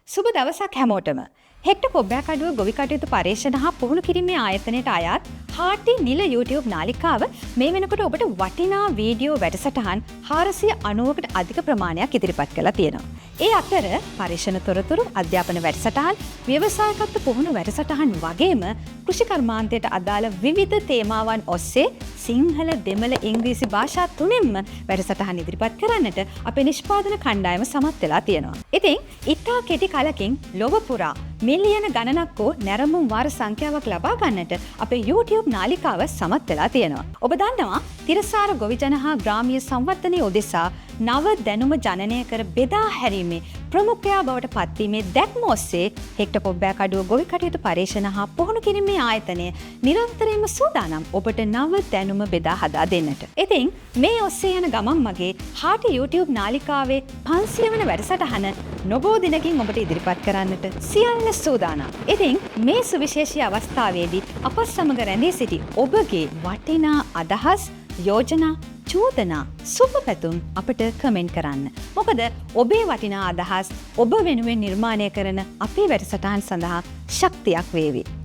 සුබ දවසක් හැමෝටම. හෙක්ටර් කොබ්බෑකඩුව ගොවි කටයුතු පර්යේෂණ හා පුහුණු කිරීමේ ආයතනයට අයත් හාටි නිල YouTube නාලිකාව මේ වෙනකොට ඔබට වටිනා වීඩියෝ වැඩසටහන් 490කට අධික ප්‍රමාණයක් ඉදිරිපත් කරලා තියෙනවා. ඒ අතර පර්යේෂණ තොරතුරු, අධ්‍යාපන වැඩසටහන්, ව්‍යවසායකත්ව පුහුණු වැඩසටහන් වගේම කෘෂි කර්මාන්තයට අදාළ විවිධ තේමාවන් ඔස්සේ සිංහල, දෙමළ, ඉංග්‍රීසි භාෂා තුනෙන්ම වැඩසටහන් ඉදිරිපත් කරන්නට අපේ නිෂ්පාදන කණ්ඩායම සමත් වෙලා තියෙනවා. ඉතින් ඉතා කෙටි කාලෙකින් ලොව පුරා මිලියන ගණනක් වූ නැරඹුම් වාර සංඛ්‍යාවක් ලබා ගන්නට අපේ YouTube නාලිකාව සමත් වෙලා තියෙනවා. ඔබ දන්නවා තිරසාර ගොවිජන හා ග්‍රාමීය සංවර්ධනයේ උදෙසා නව දැනුම ජනනය කර බෙදා හැරීමේ ප්‍රමුඛයා බවට පත්වීමේ දැක්ම ඔස්සේ හෙක්ටර් කොබ්බෑකඩුව ගොවි කටයුතු පර්යේෂණ හා පුහුණු කිරීමේ ආයතනය නිරන්තරයෙන්ම සූදානම් ඔබට නව දැනුම බෙදා හදා දෙන්නට. ඉතින් මේ ඔස්සේ යන ගමන් මගේ හාටි YouTube නාලිකාවේ 500 වන වැඩසටහන නොබෝ දිනකින් ඔබට ඉදිරිපත් කරන්නට සියල්ල සූදානම්. ඉතින් මේ සුවිශේෂී අවස්ථාවේදී අප සමග රැඳී සිටි ඔබගේ වටිනා අදහස්, යෝජනා, චෝදනා, සුබ පැතුම් අපට කමෙන්ට් කරන්න. මොකද ඔබේ වටිනා අදහස් ඔබ වෙනුවෙන් නිර්මාණය කරන අපේ වැඩසටහන් සඳහා ශක්තියක් වේවි.